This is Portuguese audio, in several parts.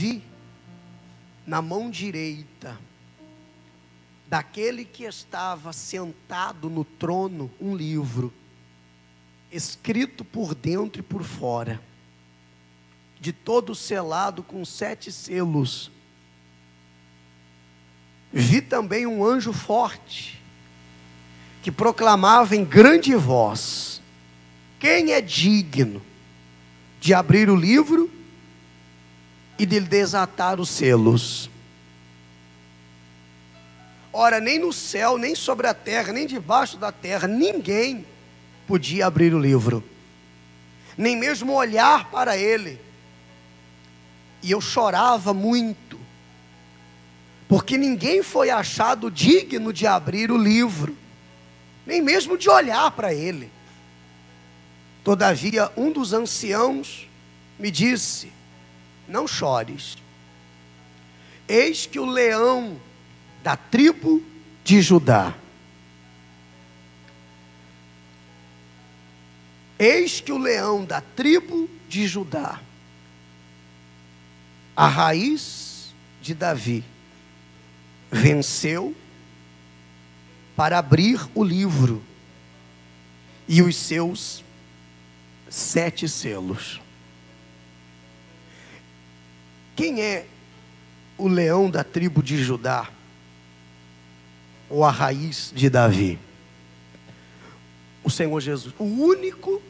vi na mão direita daquele que estava sentado no trono um livro, escrito por dentro e por fora, de todo selado com 7 selos. Vi também um anjo forte, que proclamava em grande voz: quem é digno de abrir o livro e de desatar os selos? Ora, nem no céu, nem sobre a terra, nem debaixo da terra, ninguém podia abrir o livro, nem mesmo olhar para ele. E eu chorava muito, porque ninguém foi achado digno de abrir o livro, nem mesmo de olhar para ele. Todavia, um dos anciãos me disse: não chores, eis que o leão da tribo de Judá, eis que o leão da tribo de Judá, a raiz de Davi, venceu para abrir o livro e os seus 7 selos. Quem é o leão da tribo de Judá, ou a raiz de Davi? O Senhor Jesus, o único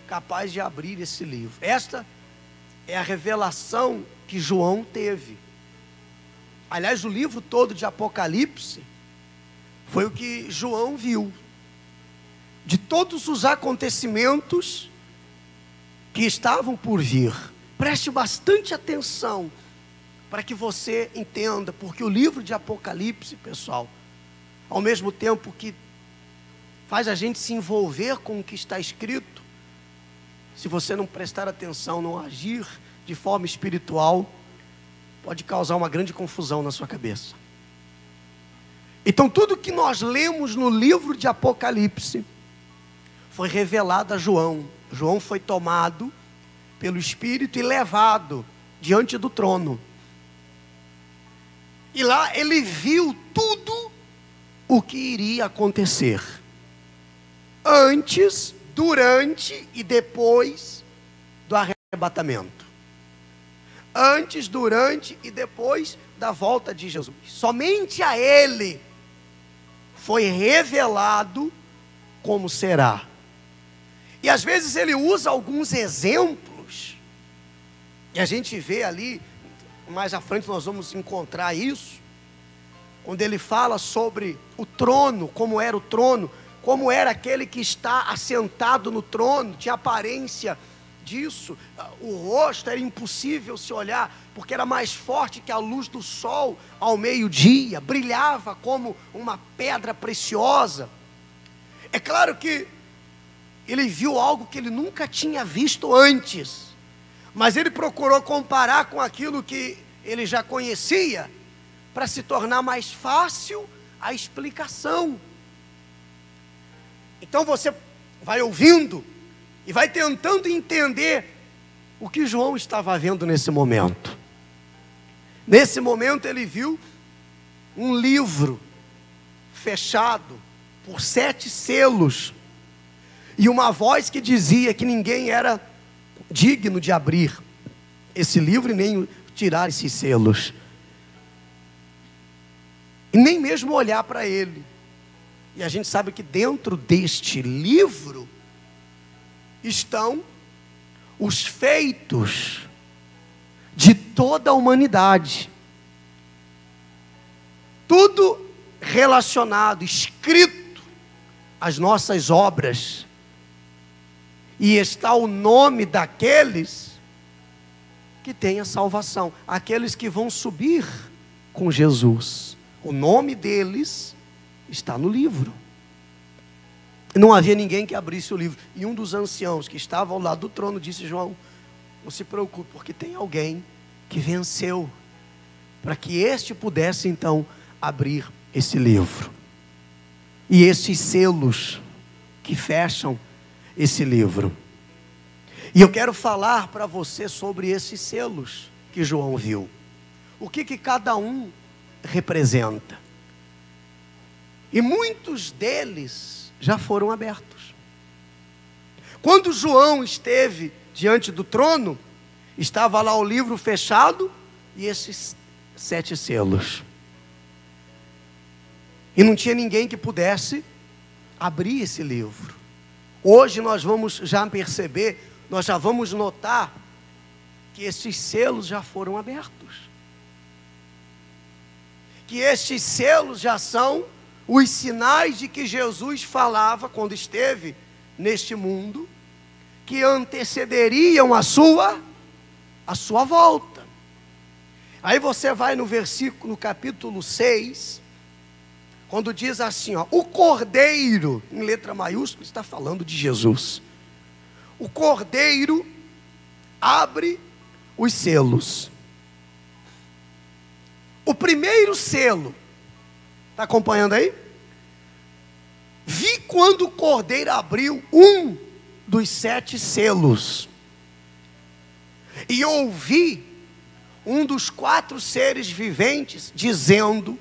capaz de abrir esse livro. Esta é a revelação que João teve. Aliás, o livro todo de Apocalipse foi o que João viu, de todos os acontecimentos que estavam por vir. Preste bastante atenção para que você entenda, porque o livro de Apocalipse, pessoal, ao mesmo tempo que faz a gente se envolver com o que está escrito, se você não prestar atenção, não agir de forma espiritual, pode causar uma grande confusão na sua cabeça. Então tudo que nós lemos no livro de Apocalipse foi revelado a João. João foi tomado pelo Espírito e levado diante do trono. E lá ele viu tudo o que iria acontecer, antes, durante e depois do arrebatamento. Antes, durante e depois da volta de Jesus. Somente a ele foi revelado como será. E às vezes ele usa alguns exemplos, e a gente vê ali, mais à frente nós vamos encontrar isso, onde ele fala sobre o trono, como era o trono, como era aquele que está assentado no trono, tinha aparência disso, o rosto era impossível se olhar, porque era mais forte que a luz do sol ao meio-dia, brilhava como uma pedra preciosa. É claro que ele viu algo que ele nunca tinha visto antes, mas ele procurou comparar com aquilo que ele já conhecia, para se tornar mais fácil a explicação. Então você vai ouvindo e vai tentando entender o que João estava vendo nesse momento. Nesse momento ele viu um livro fechado por 7 selos, e uma voz que dizia que ninguém era digno de abrir esse livro e nem tirar esses selos, e nem mesmo olhar para ele. E a gente sabe que dentro deste livro estão os feitos de toda a humanidade, tudo relacionado, escrito, as nossas obras, e está o nome daqueles que têm a salvação, aqueles que vão subir com Jesus. O nome deles está no livro. Não havia ninguém que abrisse o livro. E um dos anciãos que estava ao lado do trono disse: João, não se preocupe, porque tem alguém que venceu, para que este pudesse então abrir esse livro. E esses selos que fecham esse livro. E eu quero falar para você sobre esses selos que que João viu. O que cada um representa. E muitos deles já foram abertos. Quando João esteve diante do trono, estava lá o livro fechado e esses 7 selos. E não tinha ninguém que pudesse abrir esse livro. Hoje nós vamos já perceber, nós já vamos notar que esses selos já foram abertos. Que estes selos já são os sinais de que Jesus falava quando esteve neste mundo, que antecederiam a sua volta. Aí você vai no capítulo 6, quando diz assim, ó, o Cordeiro, em letra maiúscula, está falando de Jesus. O Cordeiro abre os selos. O primeiro selo, está acompanhando aí? Vi quando o Cordeiro abriu um dos 7 selos, e ouvi um dos 4 seres viventes dizendo,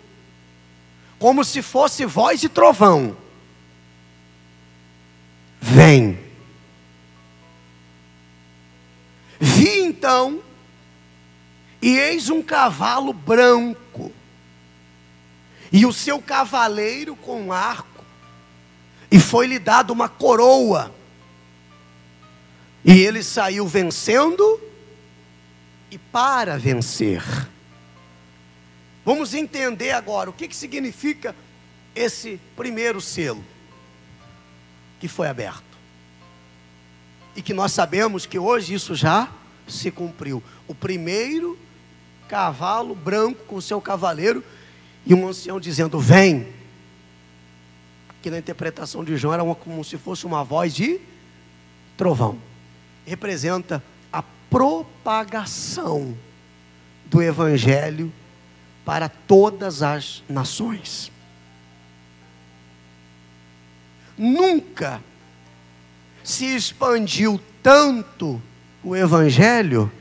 como se fosse voz de trovão: vem. Vi então, e eis um cavalo branco, e o seu cavaleiro com um arco, e foi-lhe dado uma coroa, e ele saiu vencendo e para vencer. Vamos entender agora o que significa esse primeiro selo que foi aberto. E que nós sabemos que hoje isso já se cumpriu. O primeiro cavalo branco com seu cavaleiro e um ancião dizendo, vem. Que na interpretação de João era como se fosse uma voz de trovão. Representa a propagação do Evangelho para todas as nações. Nunca se expandiu tanto o Evangelho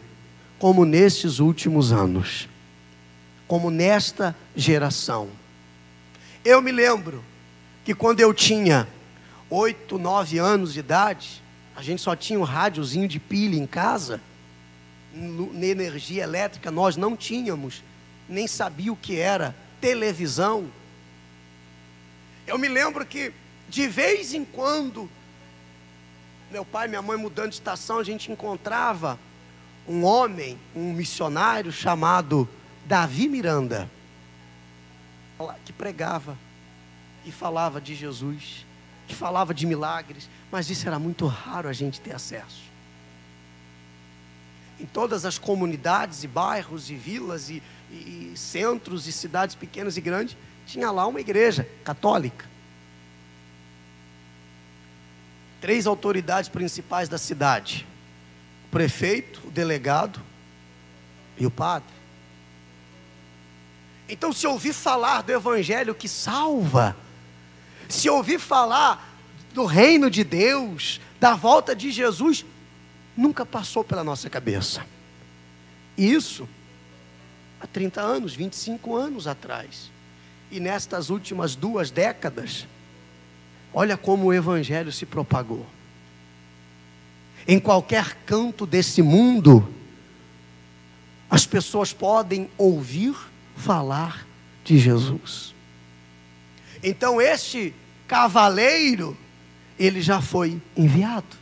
como nestes últimos anos, como nesta geração. Eu me lembro que quando eu tinha 8, 9 anos de idade, a gente só tinha um rádiozinho de pilha em casa, na energia elétrica nós não tínhamos, nem sabia o que era televisão. Eu me lembro que de vez em quando, meu pai e minha mãe mudando de estação, a gente encontrava um homem, um missionário chamado Davi Miranda, que pregava e falava de Jesus, que falava de milagres, mas isso era muito raro a gente ter acesso. Em todas as comunidades e bairros e vilas e centros e cidades pequenas e grandes, tinha lá uma igreja católica. 3 autoridades principais da cidade: o prefeito, o delegado e o padre. Então, se ouvir falar do Evangelho que salva, se ouvir falar do reino de Deus, da volta de Jesus, nunca passou pela nossa cabeça. Isso há 30 anos, 25 anos atrás. E nestas últimas 2 décadas, olha como o Evangelho se propagou. Em qualquer canto desse mundo, as pessoas podem ouvir falar de Jesus. Então este cavaleiro, ele já foi enviado,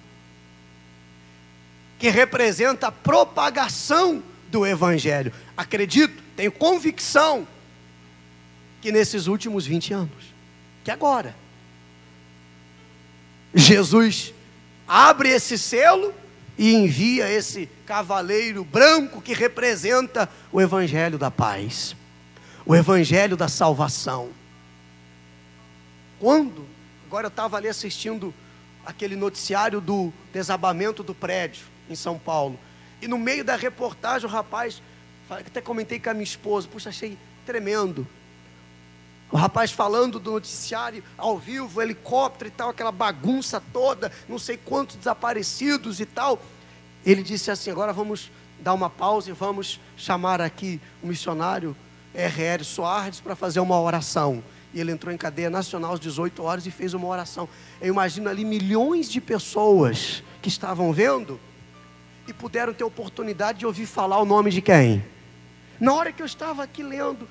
que representa a propagação do Evangelho. Acredito, tenho convicção, que nesses últimos 20 anos, que agora, Jesus abre esse selo e envia esse cavaleiro branco que representa o Evangelho da paz, o Evangelho da salvação. Agora eu estava ali assistindo aquele noticiário do desabamento do prédio em São Paulo, e no meio da reportagem o rapaz, até comentei com a minha esposa, puxa, achei tremendo, o rapaz falando do noticiário ao vivo, helicóptero e tal, aquela bagunça toda, não sei quantos desaparecidos e tal. Ele disse assim, agora vamos dar uma pausa e vamos chamar aqui o missionário R.R. Soares para fazer uma oração. E ele entrou em cadeia nacional às 18 horas e fez uma oração. Eu imagino ali milhões de pessoas que estavam vendo e puderam ter oportunidade de ouvir falar o nome de quem? Na hora que eu estava aqui lendo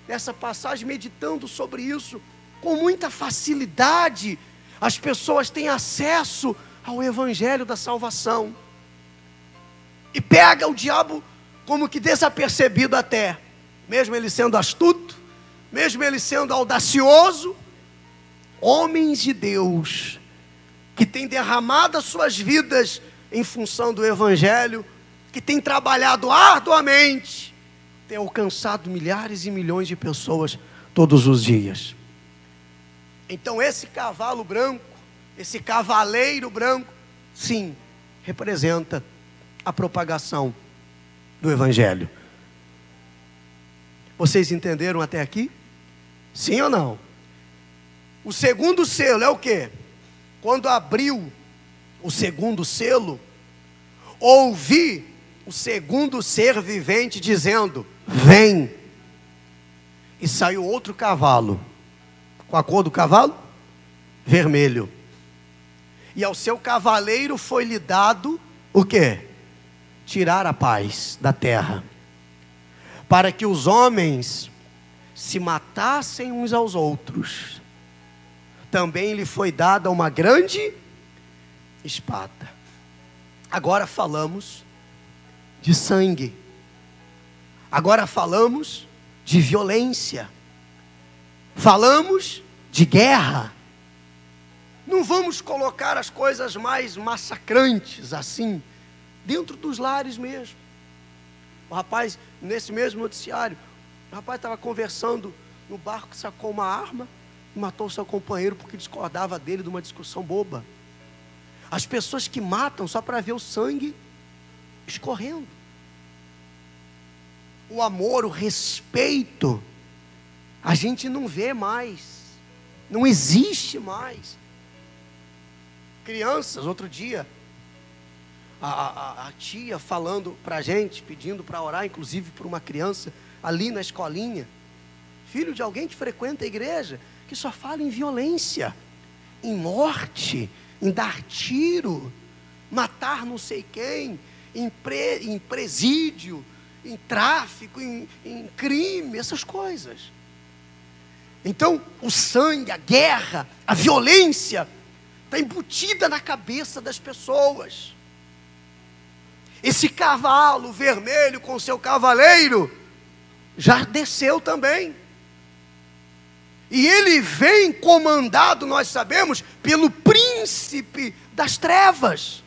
essa passagem, meditando sobre isso, com muita facilidade, as pessoas têm acesso ao evangelho da salvação. E pega o diabo como que desapercebido até, mesmo ele sendo astuto, mesmo ele sendo audacioso. Homens de Deus, que têm derramado as suas vidas em função do evangelho, que têm trabalhado arduamente, têm alcançado milhares e milhões de pessoas todos os dias. Então esse cavalo branco, esse cavaleiro branco, sim, representa a propagação do evangelho. Vocês entenderam até aqui? Sim ou não? O segundo selo é o quê? Quando abriu o segundo selo, ouvi o segundo ser vivente dizendo: vem. E saiu outro cavalo. Com a cor do cavalo? Vermelho. E ao seu cavaleiro foi-lhe dado o quê? Tirar a paz da terra, para que os homens se matassem uns aos outros. Também lhe foi dada uma grande espada. Agora falamos de sangue. Agora falamos de violência. Falamos de guerra. Não vamos colocar as coisas mais massacrantes assim, dentro dos lares mesmo. O rapaz, nesse mesmo noticiário, o rapaz estava conversando no barco, sacou uma arma e matou o seu companheiro porque discordava dele de uma discussão boba. As pessoas que matam só para ver o sangue escorrendo. O amor, o respeito, a gente não vê mais, não existe mais. Crianças, outro dia, a tia falando para a gente, pedindo para orar, inclusive por uma criança ali na escolinha, filho de alguém que frequenta a igreja, que só fala em violência, em morte, em dar tiro, matar não sei quem, em presídio, em tráfico, em crime, essas coisas. Então o sangue, a guerra, a violência está embutida na cabeça das pessoas. Esse cavalo vermelho com seu cavaleiro já desceu também. E ele vem comandado, nós sabemos, pelo príncipe das trevas.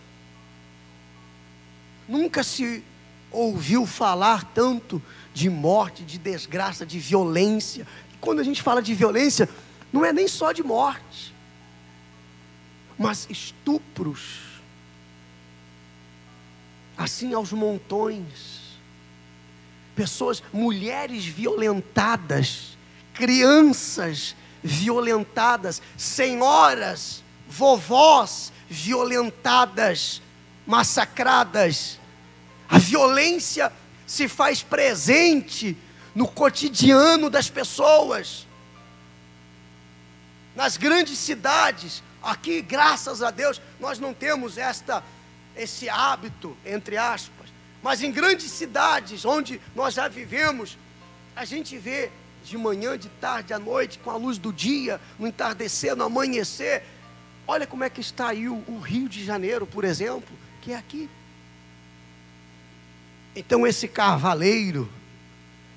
Nunca se ouviu falar tanto de morte, de desgraça, de violência. Quando a gente fala de violência, não é nem só de morte, mas estupros, assim aos montões. Pessoas, mulheres violentadas, crianças violentadas, senhoras, vovós violentadas, massacradas. A violência se faz presente no cotidiano das pessoas. Nas grandes cidades, aqui, graças a Deus, nós não temos esse hábito, entre aspas, mas em grandes cidades, onde nós já vivemos, a gente vê de manhã, de tarde, à noite, com a luz do dia, no entardecer, no amanhecer. Olha como é que está aí o Rio de Janeiro, por exemplo, que é aqui. Então esse cavaleiro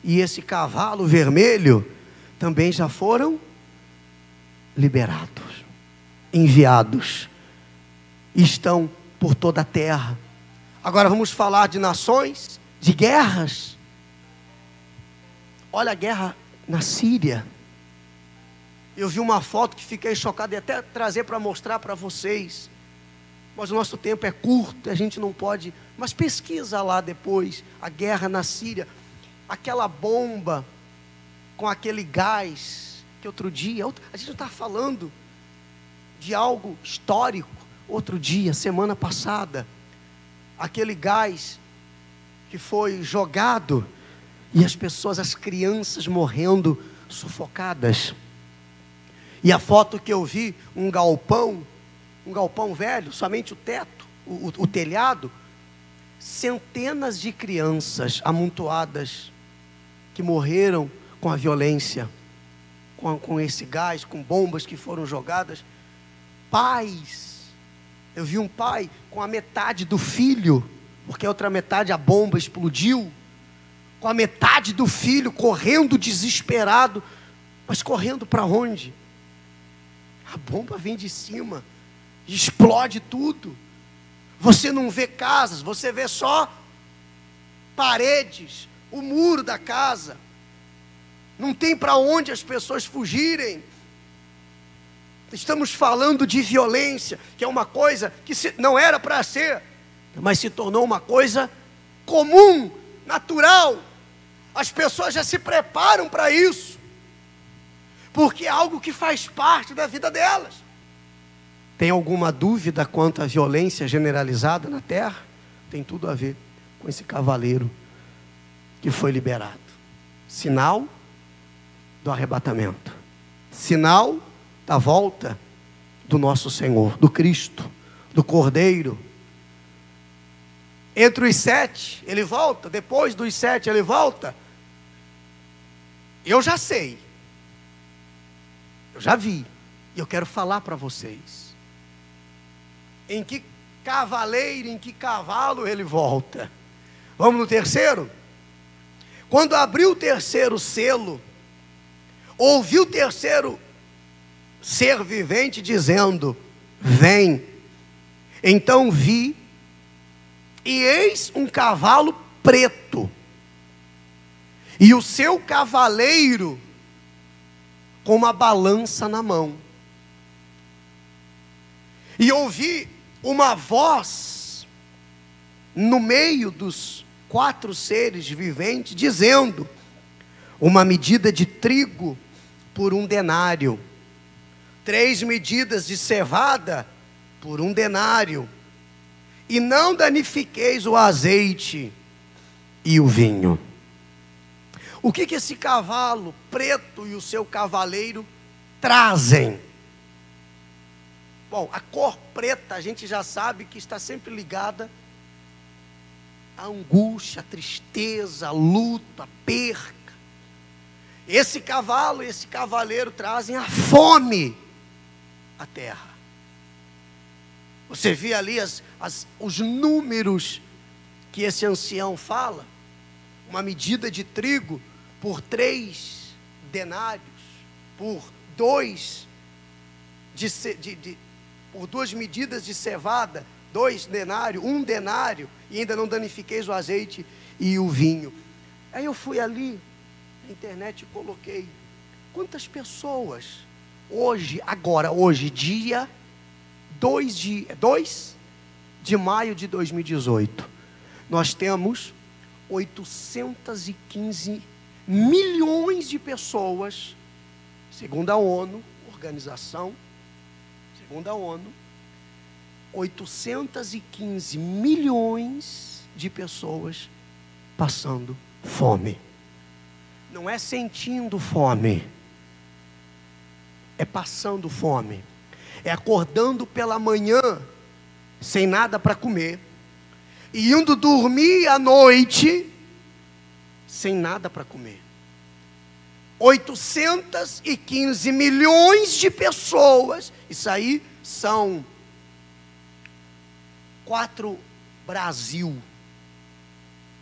e esse cavalo vermelho também já foram liberados, enviados, estão por toda a terra. Agora vamos falar de nações, de guerras. Olha a guerra na Síria. Eu vi uma foto que fiquei chocado e até trazer para mostrar para vocês, mas o nosso tempo é curto, a gente não pode, mas pesquisa lá depois, a guerra na Síria, aquela bomba com aquele gás, que outro dia, a gente não está falando de algo histórico, outro dia, semana passada, aquele gás que foi jogado, e as pessoas, as crianças morrendo sufocadas. E a foto que eu vi, um galpão velho, somente o teto, o telhado, centenas de crianças amontoadas, que morreram com a violência, com esse gás, com bombas que foram jogadas. Pais, eu vi um pai com a metade do filho, porque a outra metade a bomba explodiu, com a metade do filho correndo desesperado. Mas correndo para onde? A bomba vem de cima, explode tudo. Você não vê casas, você vê só paredes, o muro da casa. Não tem para onde as pessoas fugirem. Estamos falando de violência, que é uma coisa que não era para ser, mas se tornou uma coisa comum, natural. As pessoas já se preparam para isso, porque é algo que faz parte da vida delas. Tem alguma dúvida quanto à violência generalizada na terra? Tem tudo a ver com esse cavaleiro que foi liberado. Sinal do arrebatamento, sinal da volta do nosso Senhor, do Cristo, do Cordeiro. Entre os 7 ele volta, depois dos 7 ele volta. Eu já sei, eu já vi, e eu quero falar para vocês em que cavaleiro, em que cavalo ele volta. Vamos no terceiro? Quando abriu o terceiro selo, ouvi o terceiro ser vivente dizendo: vem. Então vi, e eis um cavalo preto, e o seu cavaleiro com uma balança na mão. E ouvi uma voz no meio dos 4 seres viventes dizendo: uma medida de trigo por 1 denário, 3 medidas de cevada por 1 denário, e não danifiqueis o azeite e o vinho. O que esse cavalo preto e o seu cavaleiro trazem? Bom, a cor preta a gente já sabe que está sempre ligada à angústia, à tristeza, à luta, à perca. Esse cavalo e esse cavaleiro trazem a fome à terra. Você vê ali os números que esse ancião fala: uma medida de trigo por 3 denários, por 2 por 2 medidas de cevada, 2 denários, 1 denário, e ainda não danifiqueis o azeite e o vinho. Aí eu fui ali na internet e coloquei: quantas pessoas hoje, dia 2 de maio de 2018, nós temos 815 milhões de pessoas, segundo a ONU, segundo a ONU, 815 milhões de pessoas passando fome. Não é sentindo fome, é passando fome, é acordando pela manhã sem nada para comer, e indo dormir à noite sem nada para comer. 815 milhões de pessoas, isso aí são 4 Brasil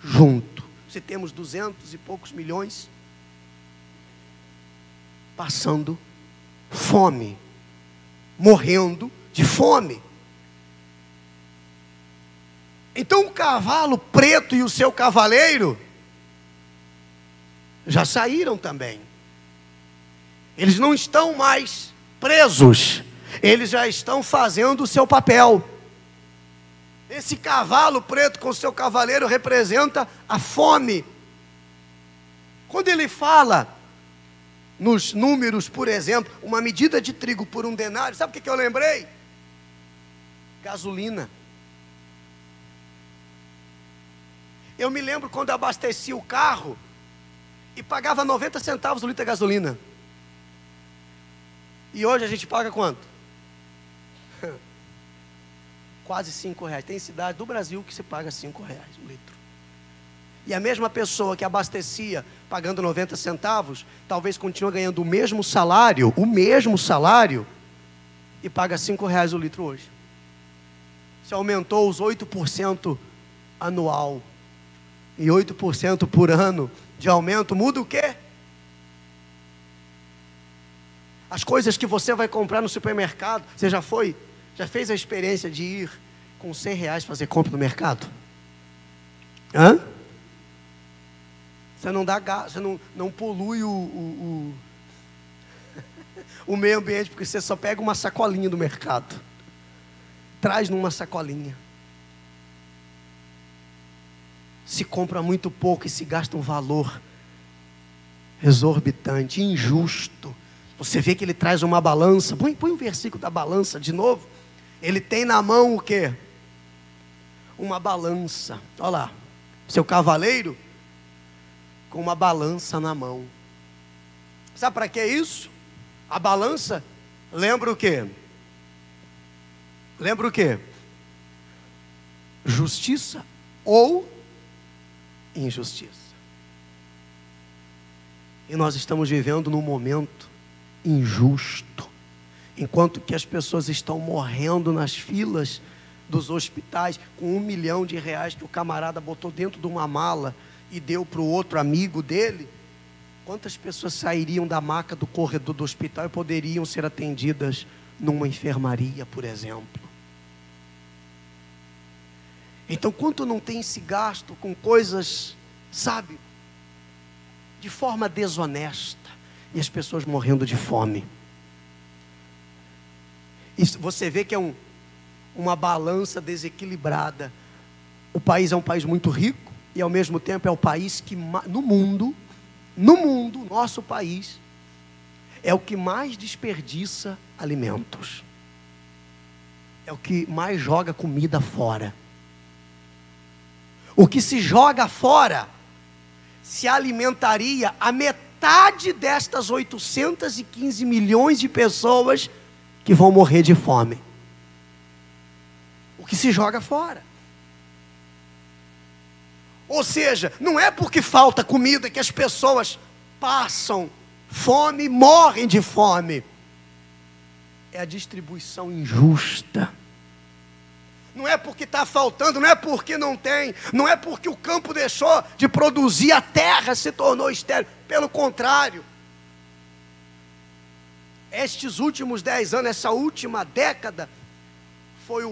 junto. Se temos 200 e poucos milhões passando fome, morrendo de fome. Então o cavalo preto e o seu cavaleiro já saíram também. Eles não estão mais presos, eles já estão fazendo o seu papel. Esse cavalo preto com o seu cavaleiro representa a fome. Quando ele fala nos números, por exemplo, uma medida de trigo por 1 denário, sabe o que eu lembrei? Gasolina. Eu me lembro quando eu abasteci o carro e pagava 90 centavos o litro de gasolina. E hoje a gente paga quanto? Quase R$5. Tem cidade do Brasil que se paga R$5 um litro. E a mesma pessoa que abastecia pagando 90 centavos, talvez continue ganhando o mesmo salário, e paga R$5 o litro hoje. Você aumentou os 8% anual e 8% por ano de aumento, muda o quê? As coisas que você vai comprar no supermercado, você já fez a experiência de ir com R$100 fazer compra no mercado? Hã? Você não dá gás, você não polui o meio ambiente, porque você só pega uma sacolinha do mercado. Traz numa sacolinha. Se compra muito pouco e se gasta um valor exorbitante, injusto. Você vê que ele traz uma balança. Põe o versículo da balança de novo. Ele tem na mão o quê? Uma balança. Olha lá. Seu cavaleiro com uma balança na mão. Sabe para que isso? A balança lembra o quê? Lembra o quê? Justiça ou injustiça. E nós estamos vivendo num momento injusto, enquanto que as pessoas estão morrendo nas filas dos hospitais com R$1 milhão que o camarada botou dentro de uma mala e deu para o outro amigo dele. Quantas pessoas sairiam da maca do corredor do hospital e poderiam ser atendidas numa enfermaria, por exemplo? Então, quanto não tem se gasto com coisas, sabe, de forma desonesta, e as pessoas morrendo de fome. Isso, você vê que é uma balança desequilibrada. O país é um país muito rico, e ao mesmo tempo é o país que no mundo, nosso país é o que mais desperdiça alimentos, é o que mais joga comida fora. O que se joga fora se alimentaria a metade destas 815 milhões de pessoas que vão morrer de fome. O que se joga fora. Ou seja, não é porque falta comida que as pessoas passam fome, morrem de fome. É a distribuição injusta. Não é porque está faltando, não é porque não tem, não é porque o campo deixou de produzir, a terra se tornou estéril. Pelo contrário, estes últimos 10 anos, essa última década, foi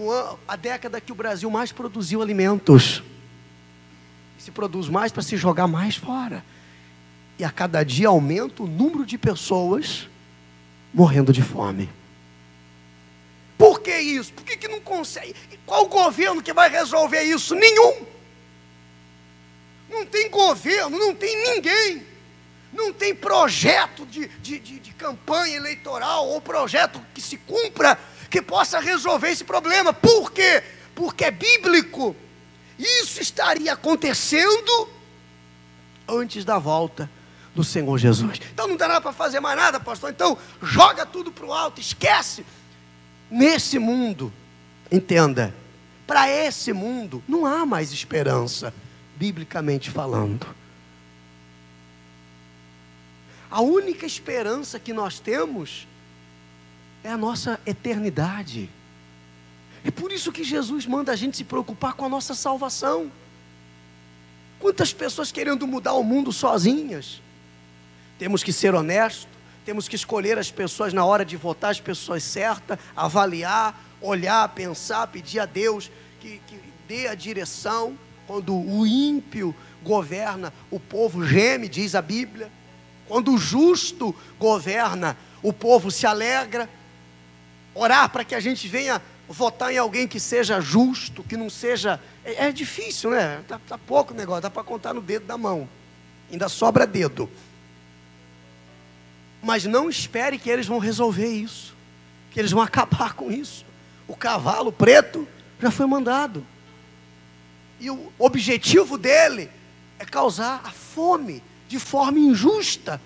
a década que o Brasil mais produziu alimentos. Se produz mais para se jogar mais fora. E a cada dia aumenta o número de pessoas morrendo de fome. Por que isso? Por que não consegue? Qual governo que vai resolver isso? Nenhum. Não tem governo, não tem ninguém. Não tem projeto de campanha eleitoral ou projeto que se cumpra, que possa resolver esse problema. Por quê? Porque é bíblico. Isso estaria acontecendo antes da volta do Senhor Jesus. Então não dará para fazer mais nada, pastor. Então joga tudo para o alto, esquece. Nesse mundo, entenda, para esse mundo não há mais esperança, biblicamente falando. A única esperança que nós temos é a nossa eternidade. É por isso que Jesus manda a gente se preocupar com a nossa salvação. Quantas pessoas querendo mudar o mundo sozinhas? Temos que ser honestos, temos que escolher as pessoas na hora de votar, as pessoas certas, avaliar, olhar, pensar, pedir a Deus que dê a direção. Quando o ímpio governa, o povo geme, diz a Bíblia. Quando o justo governa, o povo se alegra. Orar para que a gente venha votar em alguém que seja justo, que não seja... É difícil, né? Tá pouco o negócio, dá para contar no dedo da mão. Ainda sobra dedo. Mas não espere que eles vão resolver isso, que eles vão acabar com isso. O cavalo preto já foi mandado. E o objetivo dele é causar a fome de forma injusta.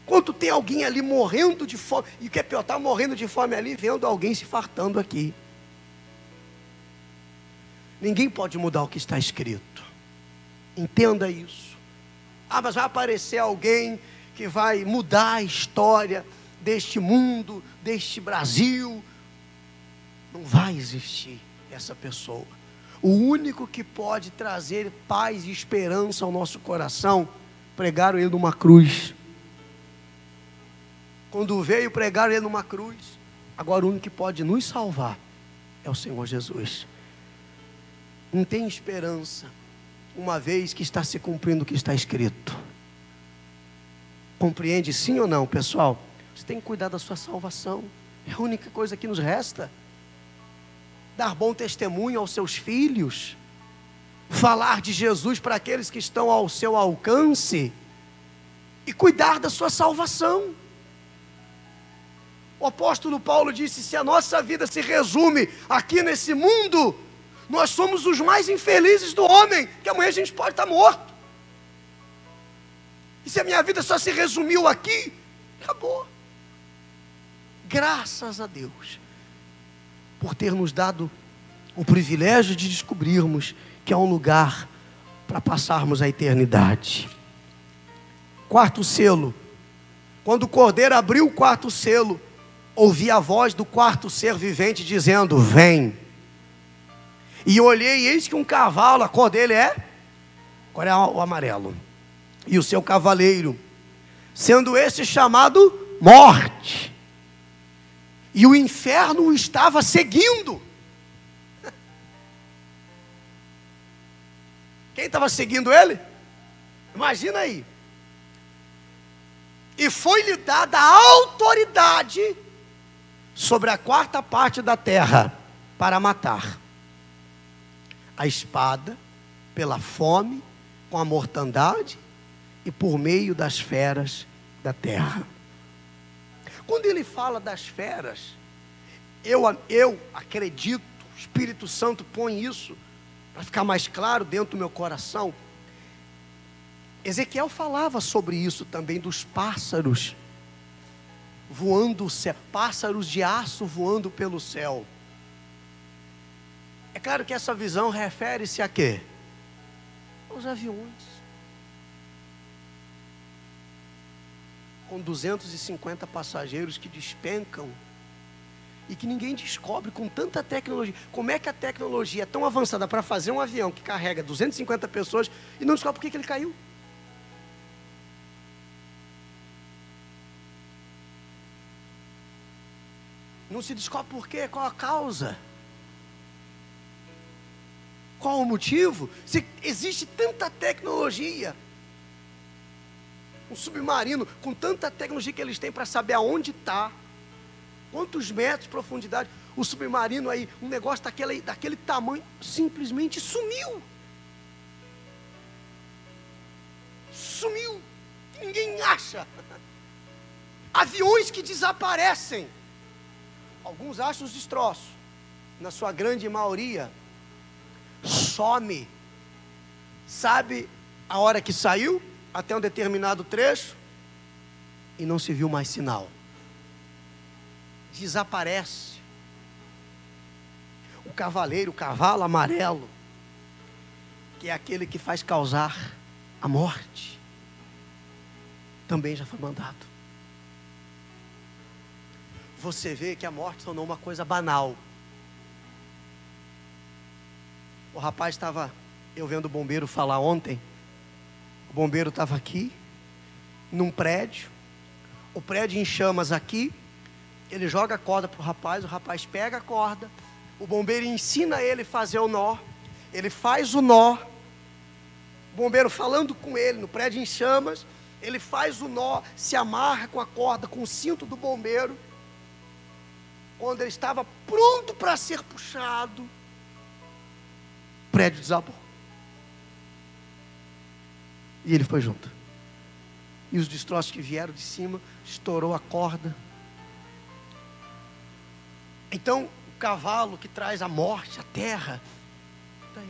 Quando tem alguém ali morrendo de fome, e o que é pior, está morrendo de fome ali, vendo alguém se fartando aqui. Ninguém pode mudar o que está escrito. Entenda isso. Ah, mas vai aparecer alguém que vai mudar a história deste mundo, deste Brasil. Não vai existir essa pessoa. O único que pode trazer paz e esperança ao nosso coração, pregaram ele numa cruz. Quando veio, pregaram ele numa cruz. Agora o único que pode nos salvar é o Senhor Jesus. Não tem esperança, uma vez que está se cumprindo o que está escrito. Compreende sim ou não, pessoal? Você tem que cuidar da sua salvação. É a única coisa que nos resta. Dar bom testemunho aos seus filhos, falar de Jesus para aqueles que estão ao seu alcance, e cuidar da sua salvação. O apóstolo Paulo disse: se a nossa vida se resume aqui nesse mundo, nós somos os mais infelizes do homem, que amanhã a gente pode estar morto. E se a minha vida só se resumiu aqui, acabou. Graças a Deus por ter nos dado o privilégio de descobrirmos que há um lugar para passarmos a eternidade. Quarto selo. Quando o Cordeiro abriu o quarto selo, ouvi a voz do quarto ser vivente dizendo: vem. E olhei, e eis que um cavalo, a cor dele é? Agora é o amarelo. E o seu cavaleiro, sendo esse chamado Morte. E o inferno o estava seguindo. Quem estava seguindo ele? Imagina aí. E foi-lhe dada a autoridade sobre a quarta parte da terra para matar. A espada, pela fome, com a mortandade e por meio das feras da terra. Quando ele fala das feras, eu acredito, o Espírito Santo põe isso, para ficar mais claro dentro do meu coração. Ezequiel falava sobre isso também, dos pássaros voando o céu, pássaros de aço voando pelo céu. É claro que essa visão refere-se a quê? Aos aviões. Com 250 passageiros que despencam e que ninguém descobre com tanta tecnologia. Como é que a tecnologia é tão avançada para fazer um avião que carrega 250 pessoas e não descobre por que ele caiu? Não se descobre por quê, qual a causa, qual o motivo. Se existe tanta tecnologia, um submarino com tanta tecnologia que eles têm para saber aonde está, quantos metros de profundidade, o submarino aí, um negócio daquele tamanho, simplesmente sumiu. Sumiu, ninguém acha. Aviões que desaparecem, alguns acham os destroços, na sua grande maioria, some. Sabe a hora que saiu? Até um determinado trecho, e não se viu mais sinal. Desaparece. O cavaleiro, o cavalo amarelo, que é aquele que faz causar a morte, também já foi mandado. Você vê que a morte tornou uma coisa banal. O rapaz estava, eu vendo o bombeiro falar ontem. O bombeiro estava aqui, num prédio, o prédio em chamas aqui, ele joga a corda para o rapaz pega a corda, o bombeiro ensina ele a fazer o nó, ele faz o nó, o bombeiro falando com ele, no prédio em chamas, ele faz o nó, se amarra com a corda, com o cinto do bombeiro. Quando ele estava pronto para ser puxado, o prédio desabou. E ele foi junto. E os destroços que vieram de cima, estourou a corda. Então, o cavalo que traz a morte, a terra, está aí.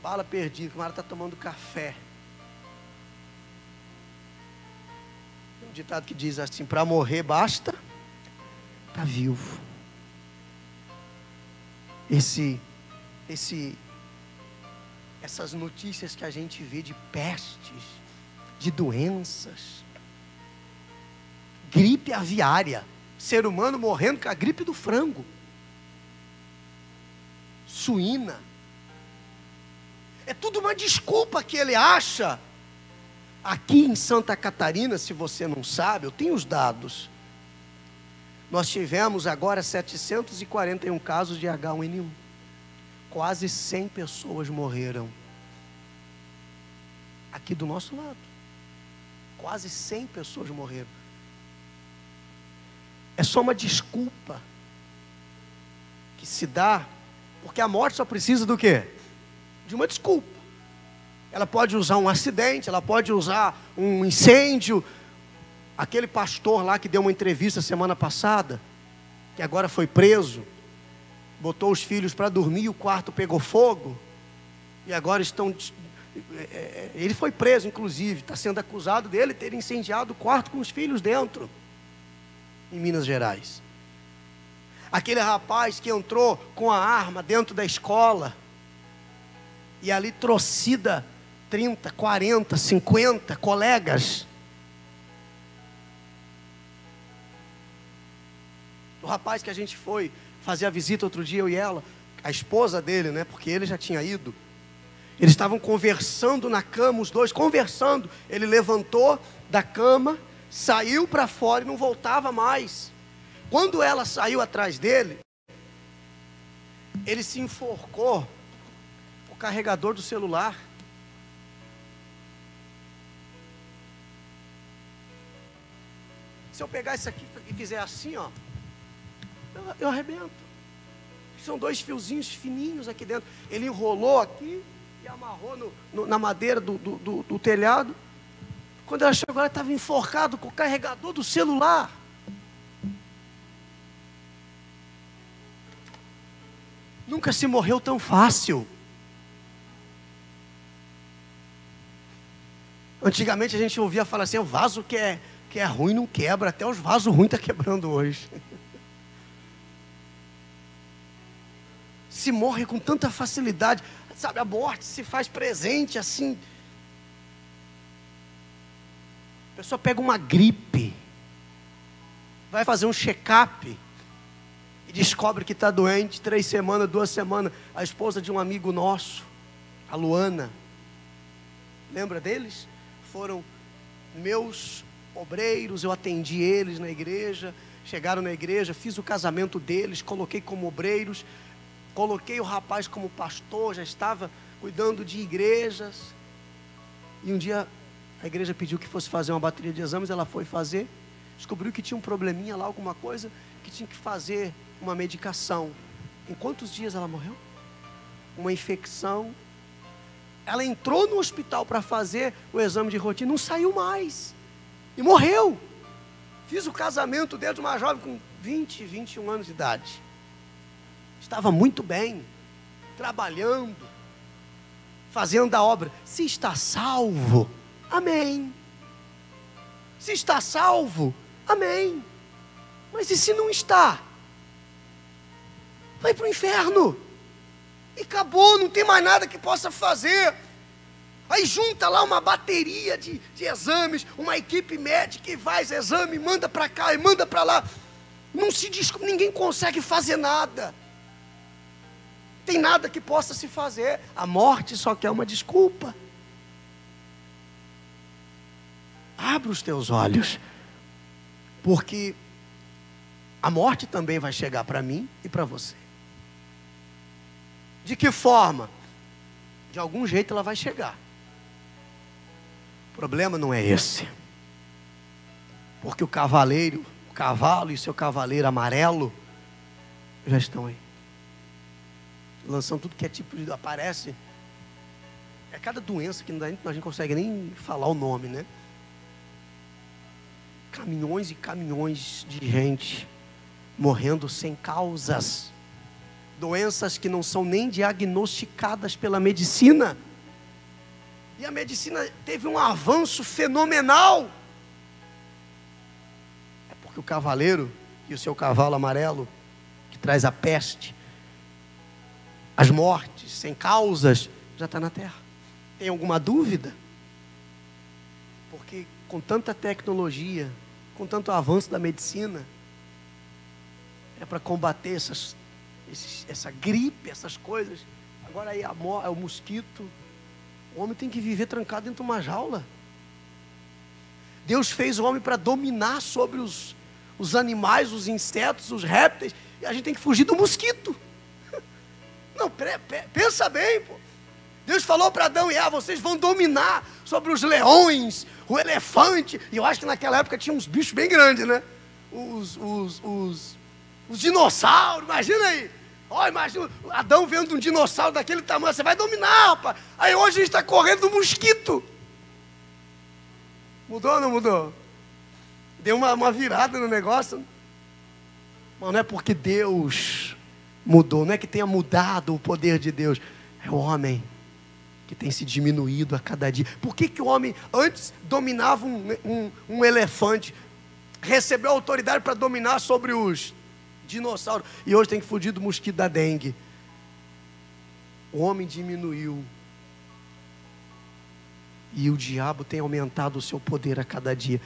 Bala perdida, o camarada está tomando café. Tem um ditado que diz assim: para morrer basta estar vivo. Essas notícias que a gente vê de pestes, de doenças, gripe aviária, ser humano morrendo com a gripe do frango, suína, é tudo uma desculpa que ele acha. Aqui em Santa Catarina, se você não sabe, eu tenho os dados, nós tivemos agora 741 casos de H1N1, quase 100 pessoas morreram, aqui do nosso lado, quase 100 pessoas morreram. É só uma desculpa que se dá, porque a morte só precisa do quê? De uma desculpa. Ela pode usar um acidente, ela pode usar um incêndio. Aquele pastor lá que deu uma entrevista semana passada, que agora foi preso, botou os filhos para dormir e o quarto pegou fogo, e agora estão... Ele foi preso, inclusive, está sendo acusado dele ter incendiado o quarto com os filhos dentro, em Minas Gerais. Aquele rapaz que entrou com a arma dentro da escola, e ali trocida 30, 40, 50 colegas. O rapaz que a gente foi fazer a visita outro dia, eu e ela, a esposa dele, né, porque ele já tinha ido. Eles estavam conversando na cama, os dois conversando. Ele levantou da cama, saiu para fora e não voltava mais. Quando ela saiu atrás dele, ele se enforcou o carregador do celular. Se eu pegar isso aqui e fizer assim, ó, eu arrebento. São dois fiozinhos fininhos aqui dentro. Ele enrolou aqui e amarrou na madeira do telhado. Quando ela chegou, ela estava enforcado com o carregador do celular. Nunca se morreu tão fácil. Antigamente a gente ouvia falar assim: o vaso que é ruim não quebra. Até os vasos ruins estão quebrando hoje. Se morre com tanta facilidade. Sabe, a morte se faz presente assim. A pessoa pega uma gripe, vai fazer um check-up e descobre que está doente. 3 semanas, 2 semanas. A esposa de um amigo nosso, a Luana, lembra deles? Foram meus obreiros, eu atendi eles na igreja. Chegaram na igreja, fiz o casamento deles, coloquei como obreiros, coloquei o rapaz como pastor, já estava cuidando de igrejas. E um dia a igreja pediu que fosse fazer uma bateria de exames, ela foi fazer, descobriu que tinha um probleminha lá, alguma coisa, que tinha que fazer uma medicação. Em quantos dias ela morreu? Uma infecção. Ela entrou no hospital para fazer o exame de rotina, não saiu mais, e morreu. Fiz o casamento dele de uma jovem com 20, 21 anos de idade. Estava muito bem, trabalhando, fazendo a obra. Se está salvo, amém. Se está salvo, amém. Mas e se não está? Vai para o inferno. E acabou, não tem mais nada que possa fazer. Aí junta lá uma bateria de exames, uma equipe médica que faz exame, manda para cá e manda para lá. Não se descobre, ninguém consegue fazer nada. Tem nada que possa se fazer. A morte só quer uma desculpa. Abre os teus olhos, porque a morte também vai chegar para mim e para você. De que forma? De algum jeito ela vai chegar. O problema não é esse. Porque o cavalo e seu cavaleiro amarelo já estão aí. Lançando tudo que é tipo de... Aparece. É cada doença que a gente não consegue nem falar o nome, né? Caminhões e caminhões de gente morrendo sem causas. doenças que não são nem diagnosticadas pela medicina. E a medicina teve um avanço fenomenal. É porque o cavaleiro e o seu cavalo amarelo, que traz a peste, as mortes sem causas, já está na terra. Tem alguma dúvida? Porque com tanta tecnologia, com tanto avanço da medicina, é para combater essa gripe, essas coisas. Agora aí é o mosquito. O homem tem que viver trancado dentro de uma jaula. Deus fez o homem para dominar sobre os animais, os insetos, os répteis. E a gente tem que fugir do mosquito. Não, pensa bem, pô. Deus falou para Adão e Eva: vocês vão dominar sobre os leões, o elefante. E eu acho que naquela época tinha uns bichos bem grandes, né? Os dinossauros, imagina aí. Ó, imagina Adão vendo um dinossauro daquele tamanho. Você vai dominar, rapaz. Aí hoje a gente está correndo do mosquito. Mudou ou não mudou? Deu uma virada no negócio. Mas não é porque Deus mudou, não é que tenha mudado o poder de Deus. É o homem que tem se diminuído a cada dia. Por que o homem antes dominava um elefante, recebeu autoridade para dominar sobre os dinossauros, e hoje tem que fugir do mosquito da dengue? O homem diminuiu, e o diabo tem aumentado o seu poder a cada dia.